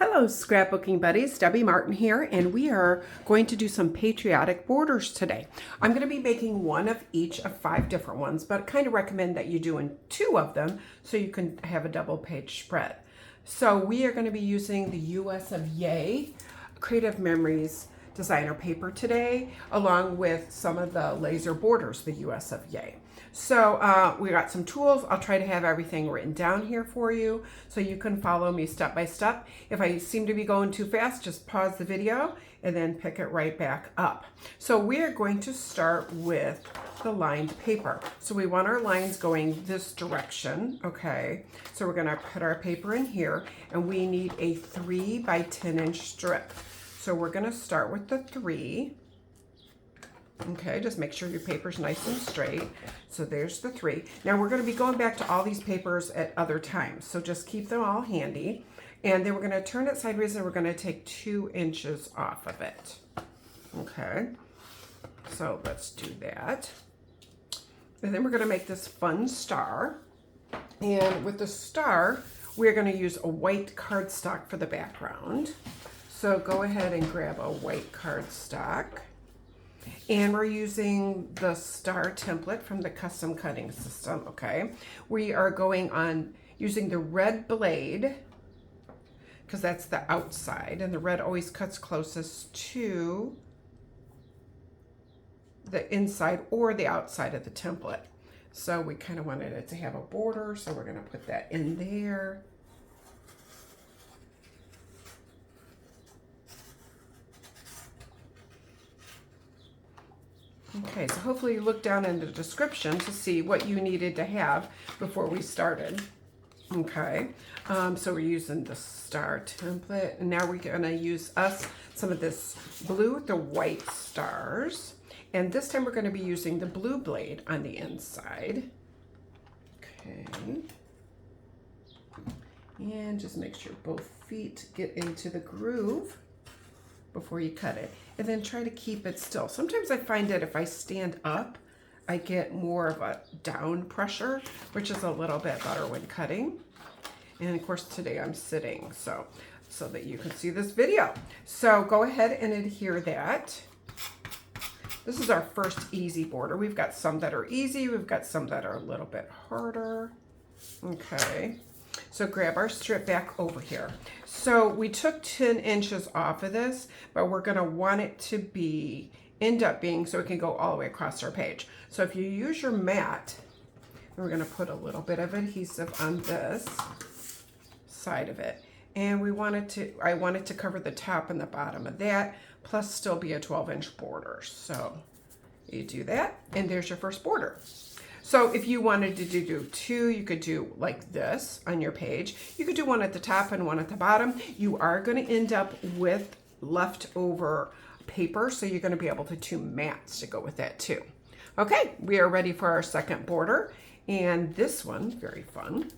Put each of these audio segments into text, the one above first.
Hello, scrapbooking buddies. Debbie Martin here, and we are going to do some patriotic borders today. I'm going to be making one of each of 5 different ones, but I kind of recommend that you do 2 of them so you can have a double page spread. So we are going to be using the US of Yay Creative Memories designer paper today, along with some of the laser borders, the US of Yay. So we got some tools. I'll try to have everything written down here for you so you can follow me step by step. If I seem to be going too fast, just pause the video and then pick it right back up. So we are going to start with the lined paper. So we want our lines going this direction, okay? So we're gonna put our paper in here, and we need a 3 by 10 inch strip. So we're gonna start with the 3. Okay, just make sure your paper's nice and straight. So there's the 3. Now we're going to be going back to all these papers at other times, so just keep them all handy. And then we're going to turn it sideways, and we're going to take 2 inches off of it. Okay, so let's do that. And then we're going to make this fun star. And with the star, we're going to use a white cardstock for the background. So go ahead and grab a white cardstock. And we're using the star template from the custom cutting system, okay? We are going on using the red blade, because that's the outside, and the red always cuts closest to the inside or the outside of the template. So we kind of wanted it to have a border, so we're gonna put that in there. Okay, so hopefully you look down in the description to see what you needed to have before we started. Okay, so we're using the star template, and now we're gonna use some of this blue with the white stars. And this time we're gonna be using the blue blade on the inside. Okay. And just make sure both feet get into the groove before you cut it, and then try to keep it still. Sometimes I find that if I stand up, I get more of a down pressure, which is a little bit better when cutting. And of course today I'm sitting, so that you can see this video. So go ahead and adhere that. This is our first easy border. We've got some that are easy, we've got some that are a little bit harder. Okay. So grab our strip back over here. So we took 10 inches off of this, but we're gonna want it to end up being so it can go all the way across our page. So if you use your mat, we're gonna put a little bit of adhesive on this side of it. And I want it to cover the top and the bottom of that, plus still be a 12-inch border. So you do that, and there's your first border. So if you wanted to do 2, you could do like this on your page. You could do one at the top and one at the bottom. You are going to end up with leftover paper, so you're going to be able to 2 mats to go with that too. Okay, we are ready for our second border, and this one, very fun.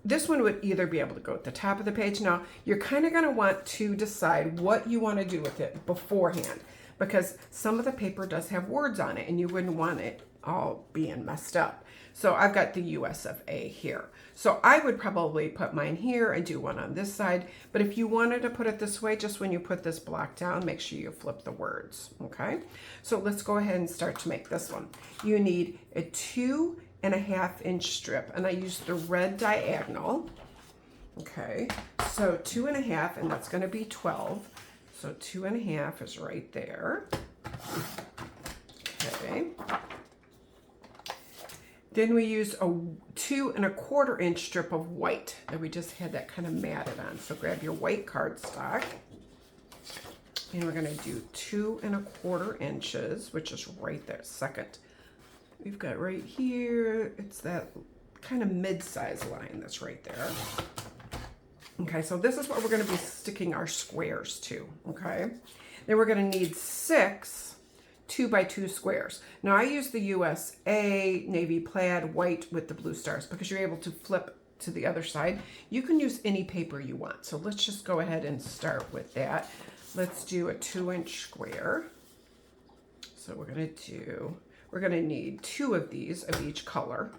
This one would either be able to go at the top of the page. Now, you're kind of going to want to decide what you want to do with it beforehand, because some of the paper does have words on it, and you wouldn't want it all being messed up. So I've got the US of A here. So I would probably put mine here and do one on this side. But if you wanted to put it this way, just when you put this block down, make sure you flip the words, okay? So let's go ahead and start to make this one. You need a 2.5 inch strip, and I used the red diagonal. Okay, so 2.5, and that's gonna be 12. So 2.5 is right there. Okay. Then we use a 2.25 inch strip of white that we just had that kind of matted on. So grab your white cardstock, and we're gonna do 2.25 inches, which is right there, second. We've got right here, it's that kind of mid-size line that's right there. Okay, so this is what we're gonna be sticking our squares to, okay? Then we're gonna need 6 2x2 squares. Now I use the USA navy plaid white with the blue stars because you're able to flip to the other side. You can use any paper you want. So let's just go ahead and start with that. Let's do a 2-inch square. So we're gonna need 2 of these of each color.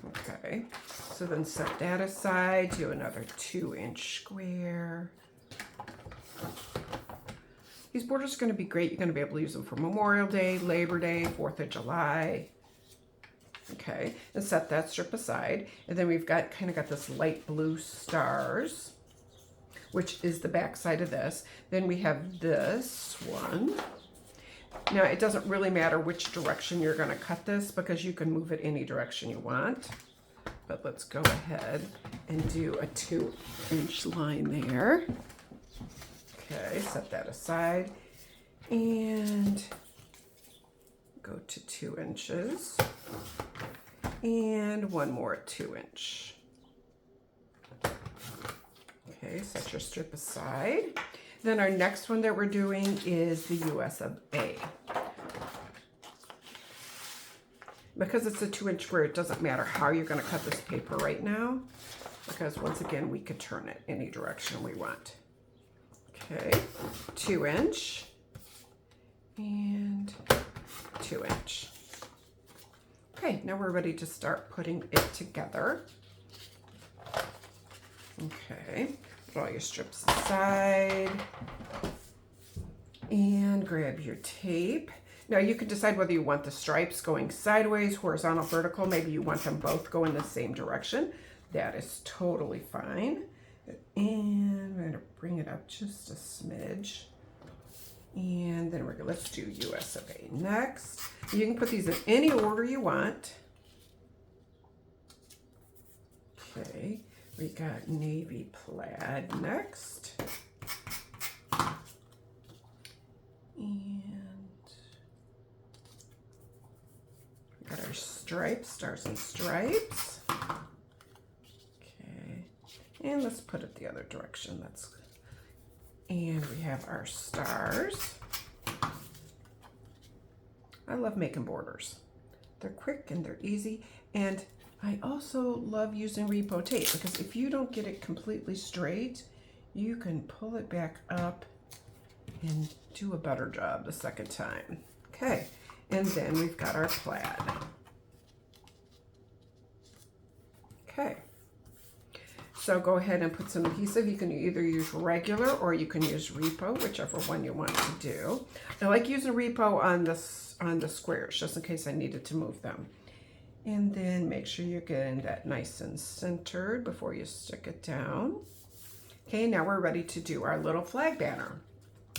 Okay, so then set that aside, do another 2-inch square. These borders are going to be great. You're going to be able to use them for Memorial Day, Labor Day, 4th of July. Okay, and set that strip aside. And then we've got kind of got this light blue stars, which is the back side of this. Then we have this one. Now, it doesn't really matter which direction you're going to cut this because you can move it any direction you want. But let's go ahead and do a 2-inch line there. Okay, set that aside and go to 2 inches and one more 2-inch. Okay, set your strip aside. Then our next one that we're doing is the US of A. Because it's a 2-inch square, it doesn't matter how you're going to cut this paper right now, because once again, we could turn it any direction we want. Okay, 2-inch and 2-inch. Okay, now we're ready to start putting it together. Okay, put all your strips aside and grab your tape. Now you can decide whether you want the stripes going sideways, horizontal, vertical. Maybe you want them both going the same direction. That is totally fine. And we're gonna bring it up just a smidge. And then let's do US of A next. You can put these in any order you want. Okay, we got navy plaid next. And we got our stripes, stars and stripes. Okay, and let's put it the other direction. And we have our stars. I love making borders. They're quick and they're easy. And I also love using repo tape because if you don't get it completely straight, you can pull it back up and do a better job the second time. Okay, and then we've got our plaid. Okay. So go ahead and put some adhesive. You can either use regular or you can use repo, whichever one you want to do. I like using repo on the squares, just in case I needed to move them. And then make sure you're getting that nice and centered before you stick it down. Okay, now we're ready to do our little flag banner.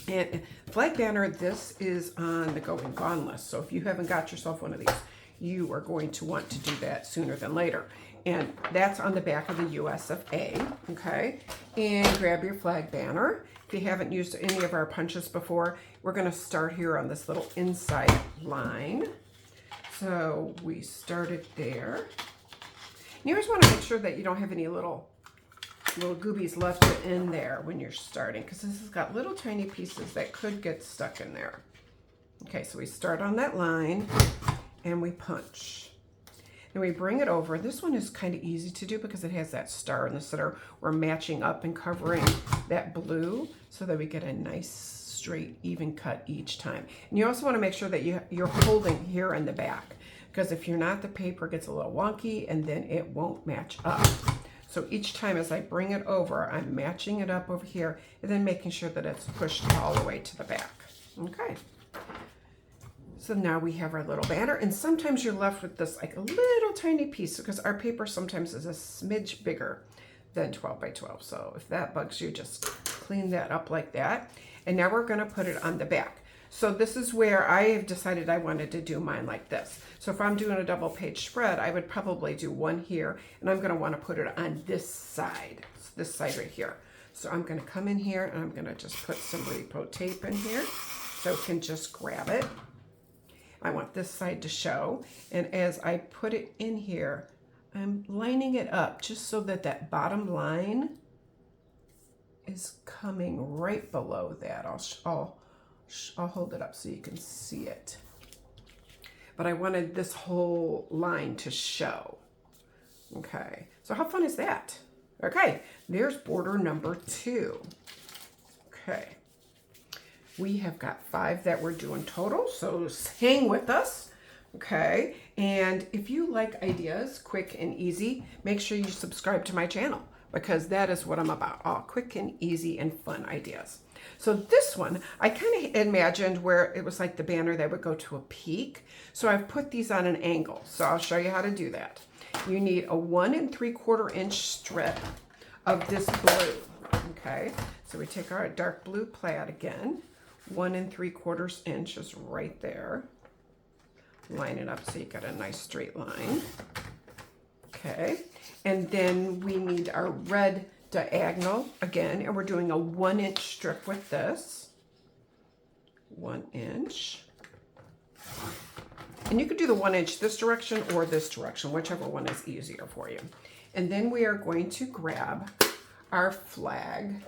And flag banner, this is on the going gone list. So if you haven't got yourself one of these, you are going to want to do that sooner than later. And that's on the back of the US of A, okay? And grab your flag banner. If you haven't used any of our punches before, we're gonna start here on this little inside line. So we started there. You always wanna make sure that you don't have any little goobies left in there when you're starting, because this has got little tiny pieces that could get stuck in there. Okay, so we start on that line and we punch. And we bring it over. This one is kind of easy to do because it has that star in the center. We're matching up and covering that blue so that we get a nice, straight, even cut each time. And you also want to make sure that you're holding here in the back, because if you're not, the paper gets a little wonky and then it won't match up. So each time as I bring it over, I'm matching it up over here and then making sure that it's pushed all the way to the back. Okay. So now we have our little banner, and sometimes you're left with this like a little tiny piece because our paper sometimes is a smidge bigger than 12 by 12. So if that bugs you, just clean that up like that. And now we're gonna put it on the back. So this is where I have decided I wanted to do mine like this. So if I'm doing a double page spread, I would probably do one here, and I'm gonna wanna put it on this side right here. So I'm gonna come in here and I'm gonna just put some repo tape in here so it can just grab it. I want this side to show, and as I put it in here, I'm lining it up just so that that bottom line is coming right below that. I'll hold it up so you can see it. But I wanted this whole line to show. Okay, so how fun is that? Okay, there's border number 2. Okay. We have got 5 that we're doing total, so hang with us Okay, and if you like ideas, quick and easy, make sure you subscribe to my channel because that is what I'm about, all quick and easy and fun ideas. So this one, I kind of imagined where it was like the banner that would go to a peak. So I've put these on an angle. So I'll show you how to do that. You need a 1 3/4 inch strip of this blue. Okay, so we take our dark blue plaid again. 1 3/4 inches right there. Line it up so you got a nice straight line. Okay, and then we need our red diagonal again, and we're doing a 1 inch strip with this. 1 inch. And you could do the 1 inch this direction or this direction, whichever one is easier for you. And then we are going to grab our flag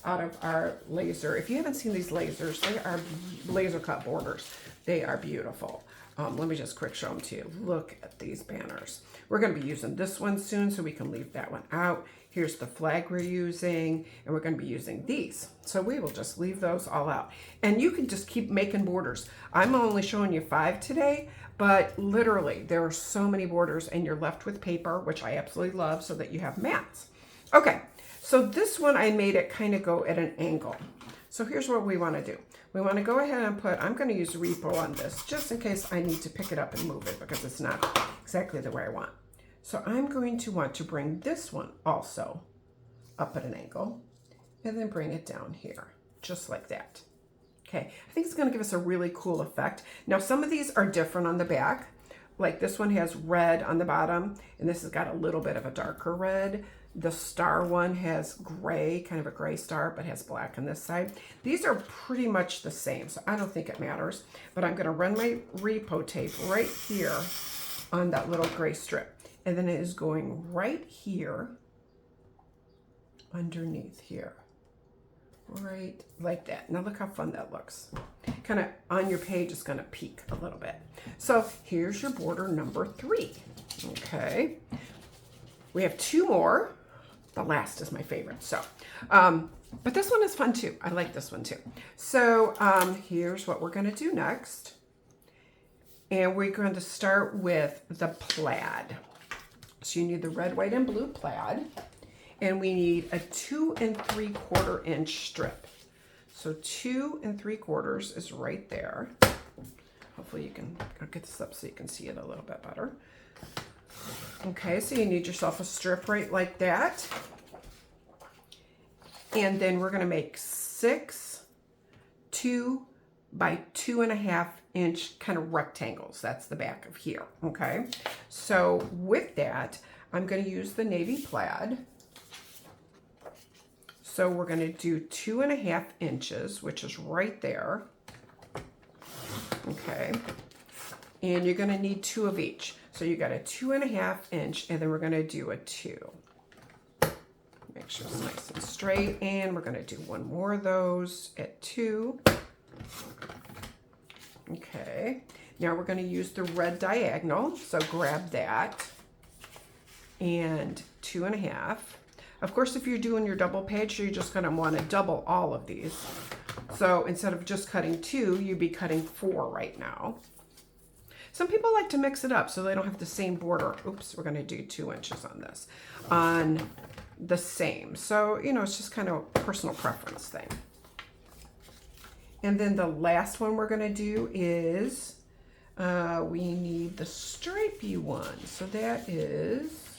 out of our laser. If you haven't seen these lasers, they are laser cut borders. They are beautiful. Let me just quick show them to you. Look at these banners. We're going to be using this one soon, so we can leave that one out. Here's the flag we're using, and we're going to be using these. So we will just leave those all out. And you can just keep making borders. I'm only showing you 5 today, but literally there are so many borders, and you're left with paper, which I absolutely love, so that you have mats. Okay, so this one I made it kind of go at an angle. So here's what we want to do. We want to go ahead and put, I'm going to use repo on this just in case I need to pick it up and move it because it's not exactly the way I want. So I'm going to want to bring this one also up at an angle and then bring it down here, just like that. Okay, I think it's going to give us a really cool effect. Now some of these are different on the back. Like this one has red on the bottom, and this has got a little bit of a darker red. The star one has gray, kind of a gray star, but has black on this side. These are pretty much the same, so I don't think it matters. But I'm going to run my repo tape right here on that little gray strip. And then it is going right here underneath here. Right like that. Now look how fun that looks. Kind of on your page, it's going to peek a little bit. So here's your border number 3. Okay. We have 2 more. The last is my favorite. So, but this one is fun too. I like this one too. So here's what we're going to do next. And we're going to start with the plaid. So you need the red, white, and blue plaid. And we need a 2 3/4 inch strip. So 2 3/4 is right there. Hopefully you can, I'll get this up so you can see it a little bit better. Okay, so you need yourself a strip right like that. And then we're going to make 6 2 by 2.5 inch kind of rectangles. That's the back of here. Okay, so with that, I'm going to use the navy plaid. So we're going to do 2.5 inches, which is right there. Okay, and you're going to need 2 of each. So you got a 2.5 inch, and then we're going to do a 2. Make sure it's nice and straight, and we're going to do 1 more of those at 2. Okay, now we're going to use the red diagonal, so grab that, and 2.5. Of course, if you're doing your double page, you're just going to want to double all of these. So instead of just cutting 2, you'd be cutting 4 right now. Some people like to mix it up so they don't have the same border. Oops, we're going to do 2 inches on this. On the same. So, you know, it's just kind of a personal preference thing. And then the last one we're going to do is we need the stripey one. So that is,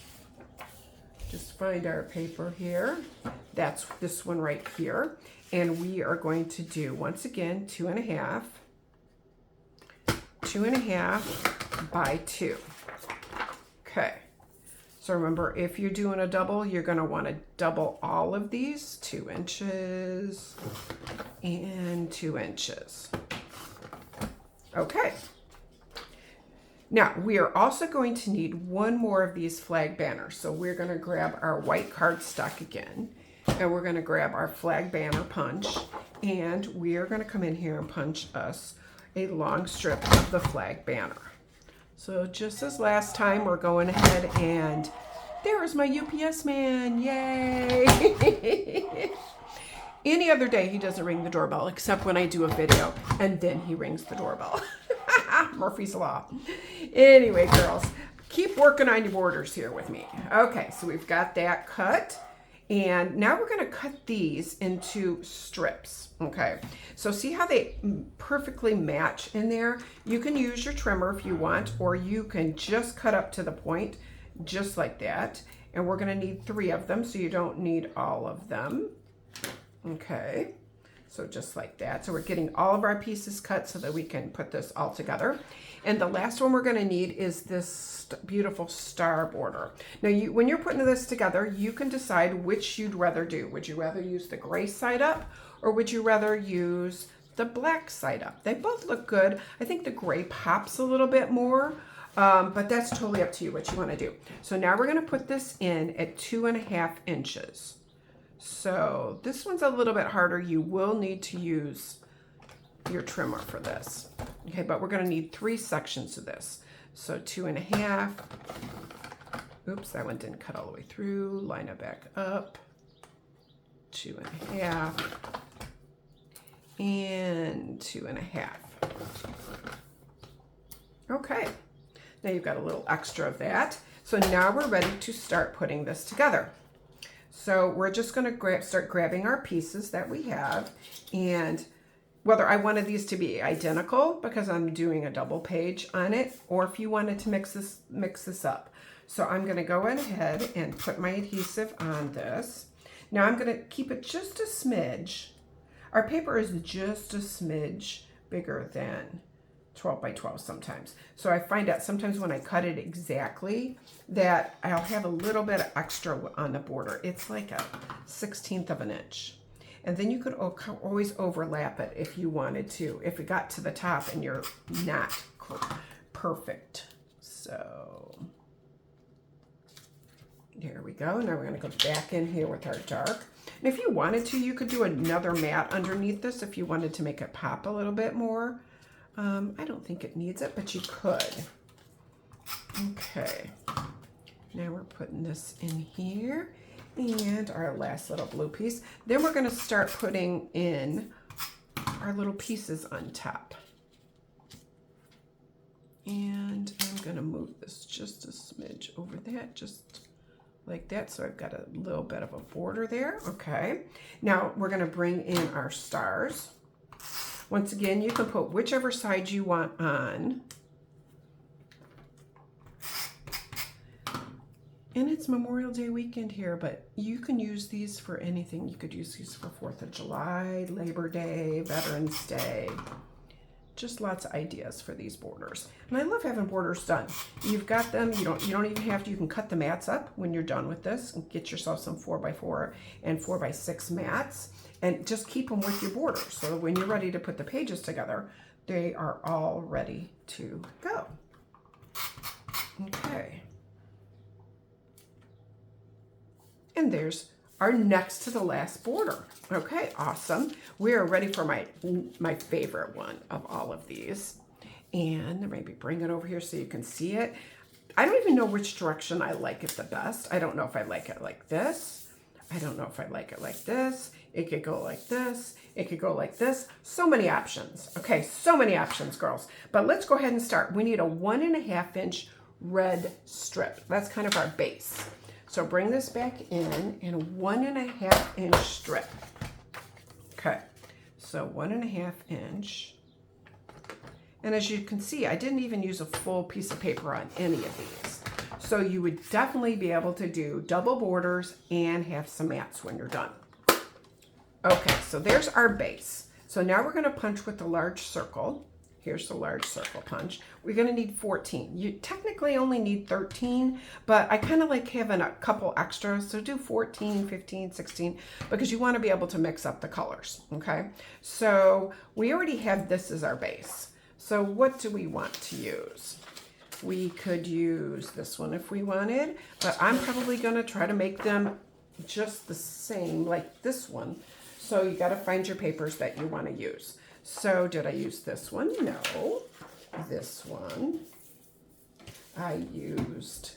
just find our paper here. That's this one right here. And we are going to do, once again, 2.5. 2.5 by 2. Okay. So remember, if you're doing a double, you're going to want to double all of these. 2 inches and 2 inches. Okay. Now, we are also going to need 1 more of these flag banners. So we're going to grab our white cardstock again, and we're going to grab our flag banner punch, and we are going to come in here and punch us a long strip of the flag banner. So just as last time, we're going ahead and there is my UPS man, yay! Any other day, he doesn't ring the doorbell, except when I do a video, and then he rings the doorbell. Murphy's Law. Anyway, girls, keep working on your borders here with me. Okay, so we've got that cut. And now we're going to cut these into strips. Okay, so see how they perfectly match in there? You can use your trimmer if you want, or you can just cut up to the point, just like that. And we're going to need 3 of them, so you don't need all of them. Okay, so just like that. So we're getting all of our pieces cut so that we can put this all together. And the last one we're going to need is this beautiful star border. Now, when you're putting this together, you can decide which you'd rather do. Would you rather use the gray side up, or would you rather use the black side up? They both look good. I think the gray pops a little bit more, but that's totally up to you what you want to do. So now we're going to put this in at 2.5 inches. So this one's a little bit harder. You will need to use your trimmer for this. Okay, but we're going to need 3 sections of this. So 2.5. Oops, that one didn't cut all the way through. Line it back up. 2.5. And 2.5. Okay, now you've got a little extra of that. So now we're ready to start putting this together. So we're just going to start grabbing our pieces that we have, and whether I wanted these to be identical because I'm doing a double page on it, or if you wanted to mix this up. So I'm going to go ahead and put my adhesive on this. Now I'm going to keep it just a smidge. Our paper is just a smidge bigger than 12 by 12 sometimes. So I find out sometimes when I cut it exactly that I'll have a little bit of extra on the border. It's like a 1/16 of an inch. And then you could always overlap it if you wanted to, if it got to the top and you're not perfect. So there we go. Now we're going to go back in here with our dark. And if you wanted to, you could do another mat underneath this if you wanted to make it pop a little bit more. I don't think it needs it, but you could. Okay. Now we're putting this in here. And our last little blue piece. Then we're going to start putting in our little pieces on top. And I'm going to move this just a smidge over that, just like that. So I've got a little bit of a border there. Okay. Now we're going to bring in our stars. Once again, you can put whichever side you want on. And it's Memorial Day weekend here, but you can use these for anything. You could use these for 4th of July, Labor Day, Veterans Day. Just lots of ideas for these borders. And I love having borders done. You've got them, you don't even have to, you can cut the mats up when you're done with this and get yourself some 4x4 and 4x6 mats and just keep them with your borders. So when you're ready to put the pages together, they are all ready to go. Okay. And there's our next to the last border. Okay, awesome. We are ready for my favorite one of all of these. And maybe bring it over here so you can see it. I don't even know which direction I like it the best. I don't know if I like it like this. I don't know if I like it like this. It could go like this. It could go like this. So many options. Okay, so many options, girls. But let's go ahead and start. We need a 1.5 inch red strip. That's kind of our base. So bring this back in a 1.5 inch strip. Okay, so 1.5 inch. And as you can see, I didn't even use a full piece of paper on any of these. So you would definitely be able to do double borders and have some mats when you're done. Okay, so there's our base. So now we're going to punch with the large circle. Here's the large circle punch. We're going to need 14. You technically only need 13, but I kind of like having a couple extras. So do 14, 15, 16, because you want to be able to mix up the colors. Okay, so we already have this as our base. So what do we want to use? We could use this one if we wanted, but I'm probably going to try to make them just the same like this one. So you got to find your papers that you want to use. So did I use this one? No. This one. I used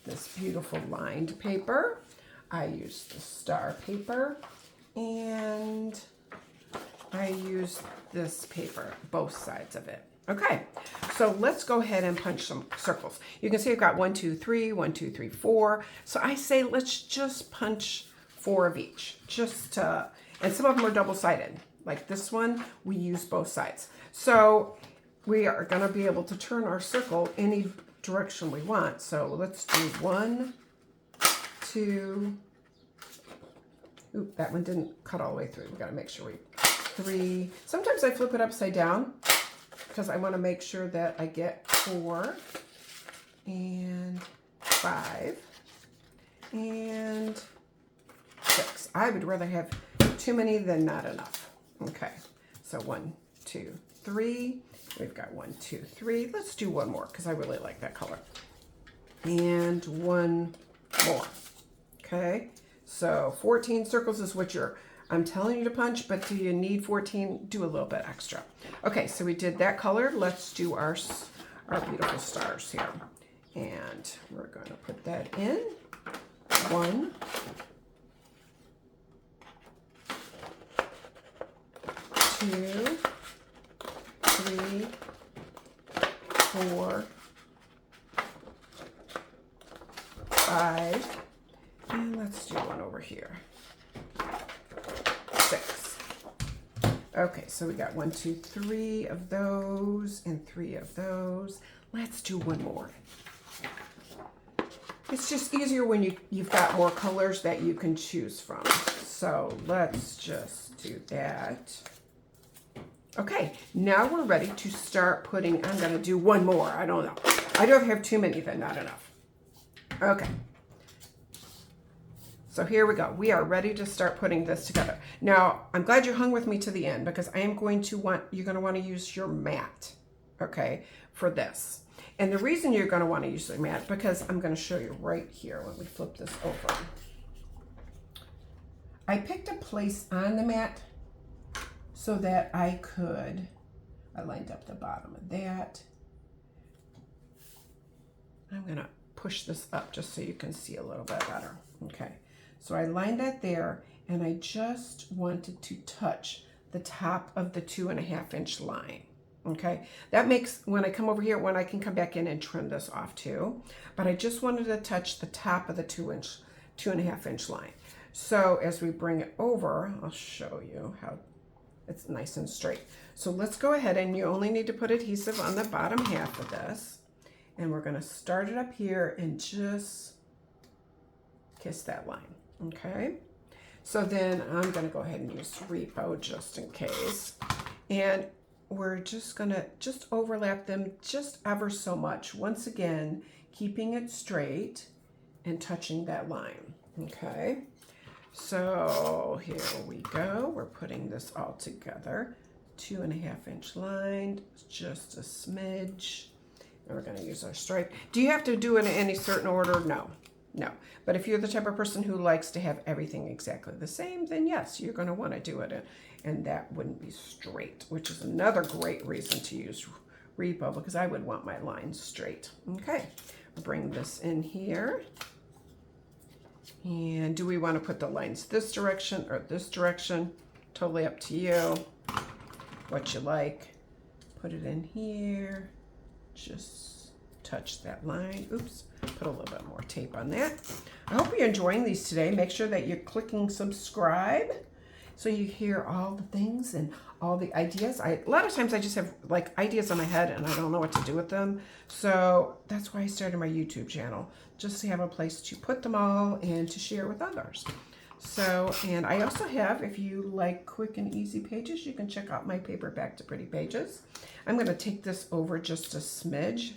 this beautiful lined paper. I used the star paper. And I used this paper, both sides of it. Okay, so let's go ahead and punch some circles. You can see I've got 1, 2, 3, 1, 2, 3, 4. So I say let's just punch 4 of each. And some of them are double-sided. Like this one, we use both sides. So we are going to be able to turn our circle any direction we want. So let's do 1, 2. Oop, that one didn't cut all the way through. We got to make sure 3. Sometimes I flip it upside down because I want to make sure that I get 4 and 5 and 6. I would rather have too many than not enough. Okay, so 1, 2, 3. We've got 1, 2, 3. Let's do one more because I really like that color. And one more. Okay, so 14 circles is what I'm telling you to punch, but do you need 14? Do a little bit extra. Okay, so we did that color. Let's do our beautiful stars here. And we're going to put that in. 1, 2, 3, 4, 5, and let's do one over here. 6. Okay, so we got 1, 2, 3 of those and 3 of those. Let's do one more. It's just easier when you've got more colors that you can choose from. So let's just do that. Okay, now we're ready to start putting, I'm going to do one more. I don't know. I don't have too many, then not enough. Okay. So here we go. We are ready to start putting this together. Now, I'm glad you hung with me to the end because you're going to want to use your mat, okay, for this. And the reason you're going to want to use the mat, because I'm going to show you right here when we flip this over. I picked a place on the mat so that I lined up the bottom of that. I'm going to push this up just so you can see a little bit better. Okay, so I lined that there, and I just wanted to touch the top of the 2.5 inch line. Okay, that makes, when I come over here, when I can come back in and trim this off too, but I just wanted to touch the top of the 2.5 inch line. So as we bring it over, I'll show you how it's nice and straight. So let's go ahead, and you only need to put adhesive on the bottom half of this. And we're going to start it up here and just kiss that line, okay? So then I'm going to go ahead and use repo just in case. And we're just going to overlap them just ever so much. Once again, keeping it straight and touching that line, okay? So here we go. We're putting this all together. 2.5 inch line, just a smidge. And we're going to use our stripe. Do you have to do it in any certain order? No. But if you're the type of person who likes to have everything exactly the same, then yes, you're going to want to do it. And that wouldn't be straight, which is another great reason to use repo, because I would want my lines straight. Okay, I'll bring this in here. And do we want to put the lines this direction or this direction? Totally up to you. What you like. Put it in here. Just touch that line. Oops, put a little bit more tape on that. I hope you're enjoying these today. Make sure that you're clicking subscribe so you hear all the things and all the ideas. A lot of times I just have like ideas in my head and I don't know what to do with them. So that's why I started my YouTube channel, just to have a place to put them all and to share with others. So, and I also have, if you like quick and easy pages, you can check out my Paperback to Pretty Pages. I'm going to take this over just a smidge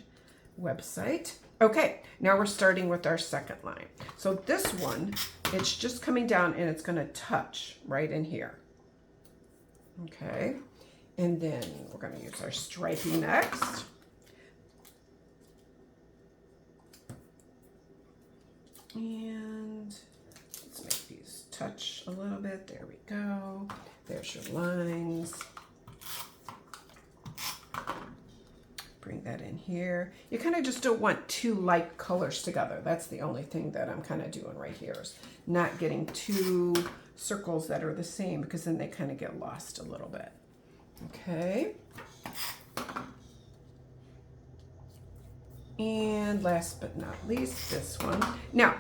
website. Okay, now we're starting with our second line. So this one, it's just coming down and it's going to touch right in here. Okay, and then we're going to use our striping next. And let's make these touch a little bit. There we go. There's your lines. Bring that in here. You kind of just don't want two light colors together. That's the only thing that I'm kind of doing right here, is not getting two circles that are the same, because then they kind of get lost a little bit. Okay. And last but not least, this one. Now,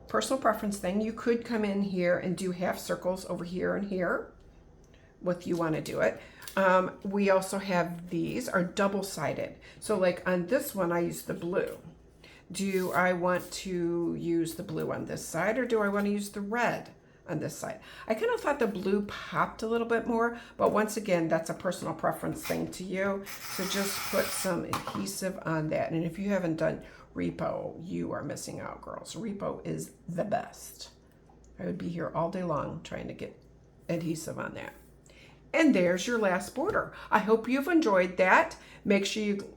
personal preference thing, you could come in here and do half circles over here and here if you want to do it. We also have these are double-sided. So like on this one, I use the blue. Do I want to use the blue on this side, or do I want to use the red on this side? I kind of thought the blue popped a little bit more, but once again, that's a personal preference thing to you. So just put some adhesive on that. And if you haven't done repo, you are missing out, girls. Repo is the best. I would be here all day long trying to get adhesive on that. And there's your last border. I hope you've enjoyed that. Make sure you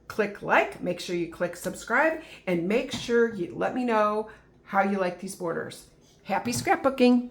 click like, make sure you click subscribe, and make sure you let me know how you like these borders. Happy scrapbooking!